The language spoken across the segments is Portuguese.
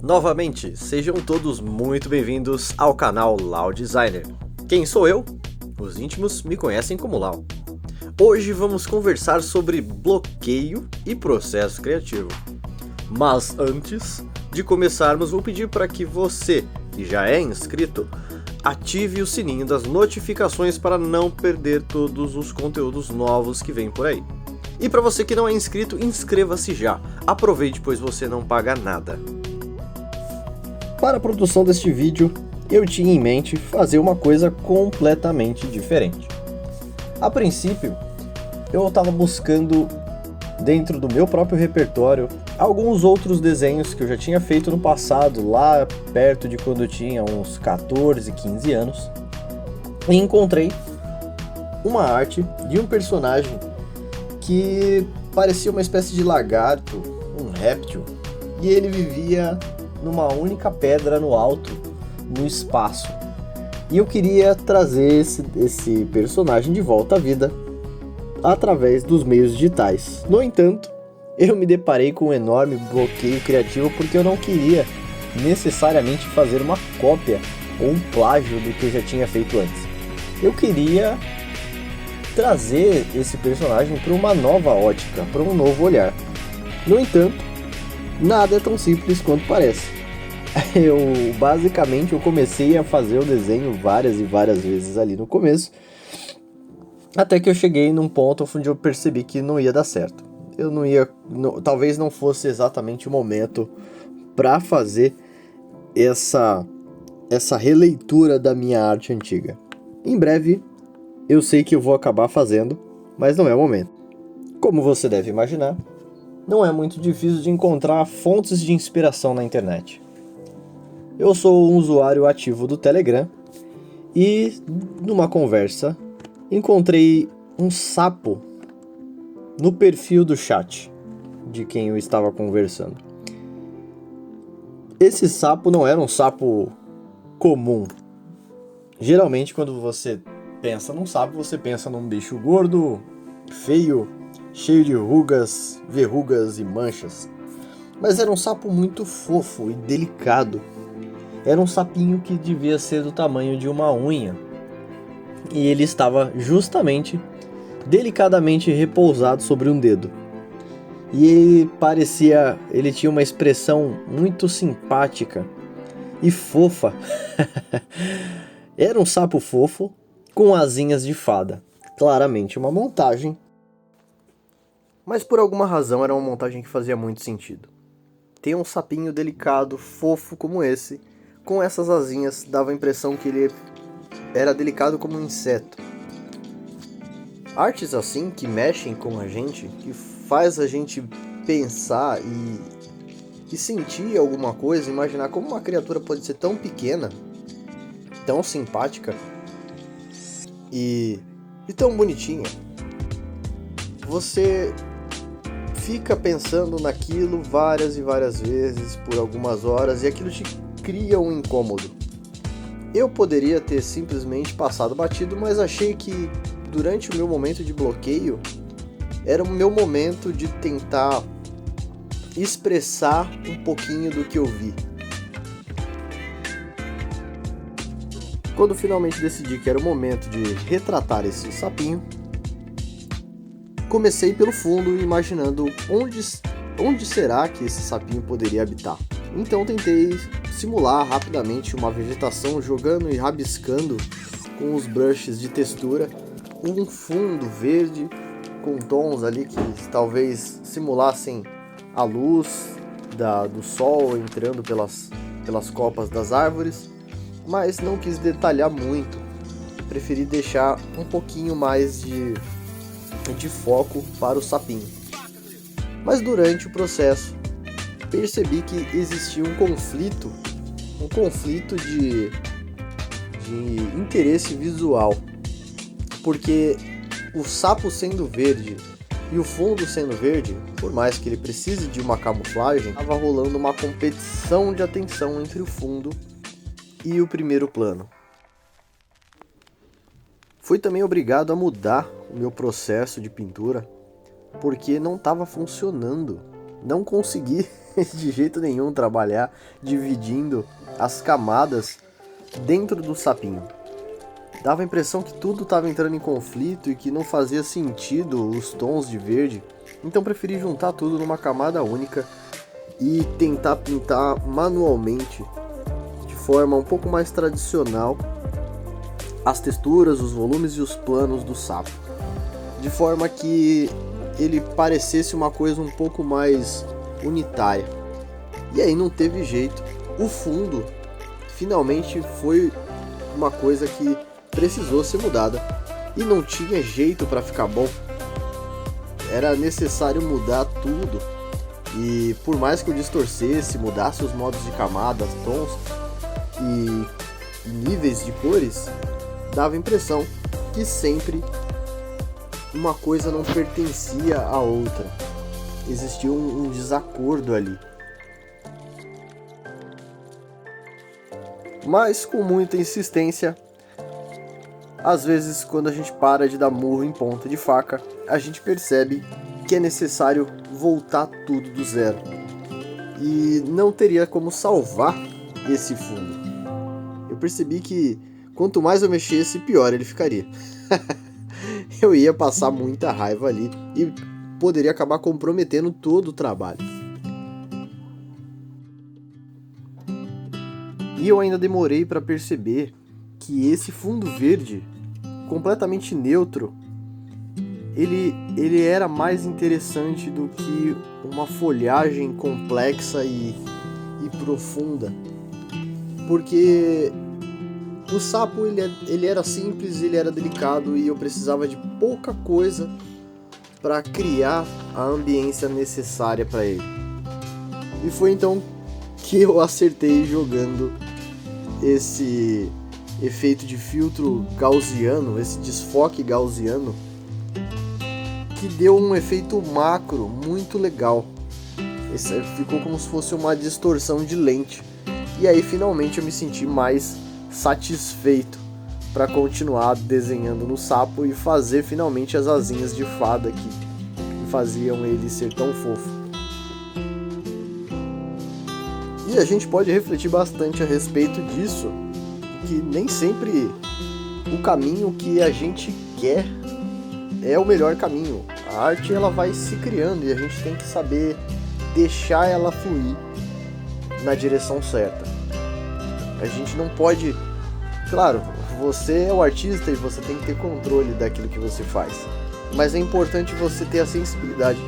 Novamente, sejam todos muito bem-vindos ao canal Lau Designer. Quem sou eu? Os íntimos me conhecem como Lau. Hoje vamos conversar sobre bloqueio e processo criativo. Mas antes de começarmos, vou pedir para que você, que já é inscrito, ative o sininho das notificações para não perder todos os conteúdos novos que vêm por aí. E para você que não é inscrito, inscreva-se já. Aproveite, pois você não paga nada. Para a produção deste vídeo, eu tinha em mente fazer uma coisa completamente diferente. A princípio, eu estava buscando, dentro do meu próprio repertório, alguns outros desenhos que eu já tinha feito no passado, lá perto de quando eu tinha uns 14, 15 anos, e encontrei uma arte de um personagem que parecia uma espécie de lagarto, um réptil, e ele vivia numa única pedra no alto, no espaço. E eu queria trazer esse personagem de volta à vida através dos meios digitais. No entanto, eu me deparei com um enorme bloqueio criativo porque eu não queria necessariamente fazer uma cópia ou um plágio do que eu já tinha feito antes. Eu queria trazer esse personagem para uma nova ótica, para um novo olhar. No entanto, nada é tão simples quanto parece. Eu comecei a fazer o desenho várias e várias vezes ali no começo, até que eu cheguei num ponto onde eu percebi que não ia dar certo. Talvez não fosse exatamente o momento para fazer essa releitura da minha arte antiga. Em breve, eu sei que eu vou acabar fazendo, mas não é o momento. Como você deve imaginar, não é muito difícil de encontrar fontes de inspiração na internet. Eu sou um usuário ativo do Telegram e, numa conversa, encontrei um sapo no perfil do chat de quem eu estava conversando. Esse sapo não era um sapo comum. Geralmente, quando você pensa num sapo, você pensa num bicho gordo, feio, cheio de rugas, verrugas e manchas. Mas era um sapo muito fofo e delicado. Era um sapinho que devia ser do tamanho de uma unha. E ele estava justamente, delicadamente repousado sobre um dedo. E ele tinha uma expressão muito simpática e fofa. Era um sapo fofo com asinhas de fada. Claramente uma montagem. Mas por alguma razão era uma montagem que fazia muito sentido. Ter um sapinho delicado, fofo como esse, com essas asinhas, dava a impressão que ele era delicado como um inseto. Artes assim que mexem com a gente, que faz a gente pensar e sentir alguma coisa, imaginar como uma criatura pode ser tão pequena, tão simpática e tão bonitinha. Você fica pensando naquilo várias e várias vezes por algumas horas e aquilo te cria um incômodo. Eu poderia ter simplesmente passado batido, mas achei que durante o meu momento de bloqueio era o meu momento de tentar expressar um pouquinho do que eu vi. Quando finalmente decidi que era o momento de retratar esse sapinho, comecei pelo fundo, imaginando onde será que esse sapinho poderia habitar. Então tentei simular rapidamente uma vegetação, jogando e rabiscando com os brushes de textura um fundo verde com tons ali que talvez simulassem a luz do sol entrando pelas copas das árvores, mas não quis detalhar muito. Preferi deixar um pouquinho mais de foco para o sapinho. Mas durante o processo percebi que existia um conflito de interesse visual, porque o sapo sendo verde e o fundo sendo verde, por mais que ele precise de uma camuflagem, estava rolando uma competição de atenção entre o fundo e o primeiro plano. Fui também obrigado a mudar o meu processo de pintura, porque não estava funcionando. Não consegui de jeito nenhum trabalhar dividindo as camadas dentro do sapinho. Dava a impressão que tudo estava entrando em conflito e que não fazia sentido os tons de verde, então preferi juntar tudo numa camada única e tentar pintar manualmente, de forma um pouco mais tradicional, as texturas, os volumes e os planos do sapo, de forma que ele parecesse uma coisa um pouco mais unitária. E aí não teve jeito, o fundo finalmente foi uma coisa que precisou ser mudada e não tinha jeito para ficar bom. Era necessário mudar tudo, e por mais que eu distorcesse, mudasse os modos de camadas, tons e níveis de cores, dava a impressão que sempre uma coisa não pertencia à outra. Existia um desacordo ali. Mas com muita insistência, às vezes quando a gente para de dar murro em ponta de faca, a gente percebe que é necessário voltar tudo do zero. E não teria como salvar esse fundo. Eu percebi que quanto mais eu mexesse, pior ele ficaria. Eu ia passar muita raiva ali e poderia acabar comprometendo todo o trabalho. E eu ainda demorei para perceber que esse fundo verde, completamente neutro, ele era mais interessante do que uma folhagem complexa e profunda. Porque o sapo ele era simples, ele era delicado e eu precisava de pouca coisa para criar a ambiência necessária para ele. E foi então que eu acertei jogando esse efeito de filtro gaussiano, esse desfoque gaussiano, que deu um efeito macro muito legal. Esse ficou como se fosse uma distorção de lente. E aí finalmente eu me senti mais satisfeito para continuar desenhando no sapo e fazer finalmente as asinhas de fada que faziam ele ser tão fofo. E a gente pode refletir bastante a respeito disso, que nem sempre o caminho que a gente quer é o melhor caminho. A arte ela vai se criando e a gente tem que saber deixar ela fluir na direção certa. A gente não pode... Claro, você é o artista e você tem que ter controle daquilo que você faz. Mas é importante você ter a sensibilidade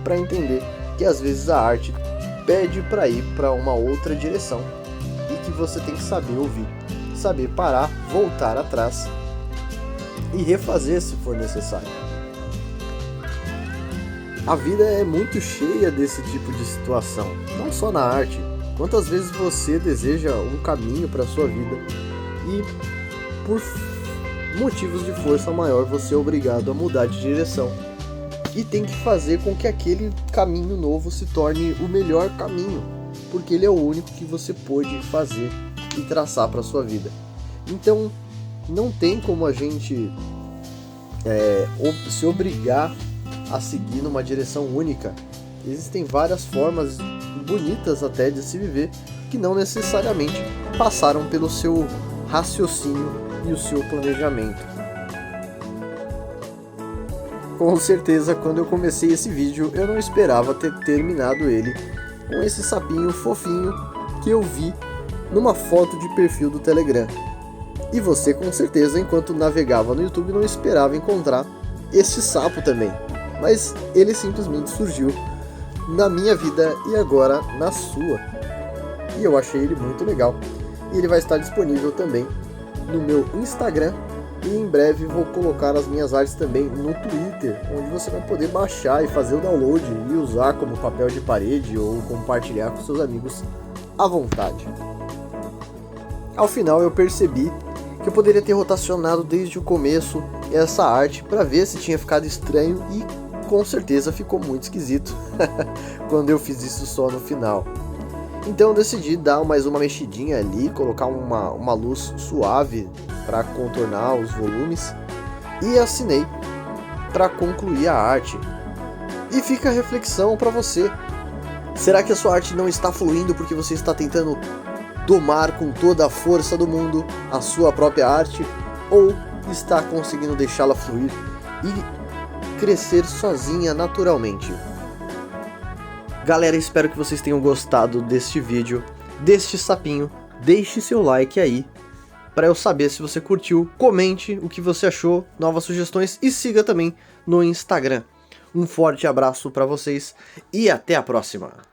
para entender que às vezes a arte pede para ir para uma outra direção e que você tem que saber ouvir, saber parar, voltar atrás e refazer se for necessário. A vida é muito cheia desse tipo de situação, não só na arte. Quantas vezes você deseja um caminho para sua vida e por motivos de força maior você é obrigado a mudar de direção e tem que fazer com que aquele caminho novo se torne o melhor caminho, porque ele é o único que você pôde fazer e traçar para sua vida. Então não tem como a gente se obrigar a seguir numa direção única. Existem várias formas bonitas até de se viver que não necessariamente passaram pelo seu raciocínio e o seu planejamento. Com certeza, quando eu comecei esse vídeo, eu não esperava ter terminado ele com esse sapinho fofinho que eu vi numa foto de perfil do Telegram. E você, com certeza, enquanto navegava no YouTube, não esperava encontrar esse sapo também. Mas ele simplesmente surgiu na minha vida e agora na sua. E eu achei ele muito legal. E ele vai estar disponível também no meu Instagram. E em breve vou colocar as minhas artes também no Twitter, onde você vai poder baixar e fazer o download e usar como papel de parede ou compartilhar com seus amigos à vontade. Ao final eu percebi que eu poderia ter rotacionado desde o começo essa arte para ver se tinha ficado estranho e com certeza ficou muito esquisito quando eu fiz isso só no final. Então eu decidi dar mais uma mexidinha ali, colocar uma luz suave para contornar os volumes e assinei para concluir a arte. E fica a reflexão para você. Será que a sua arte não está fluindo porque você está tentando domar com toda a força do mundo a sua própria arte? Ou está conseguindo deixá-la fluir e crescer sozinha naturalmente? Galera, espero que vocês tenham gostado deste vídeo, deste sapinho. Deixe seu like aí, para eu saber se você curtiu. Comente o que você achou, novas sugestões e siga também no Instagram. Um forte abraço para vocês e até a próxima!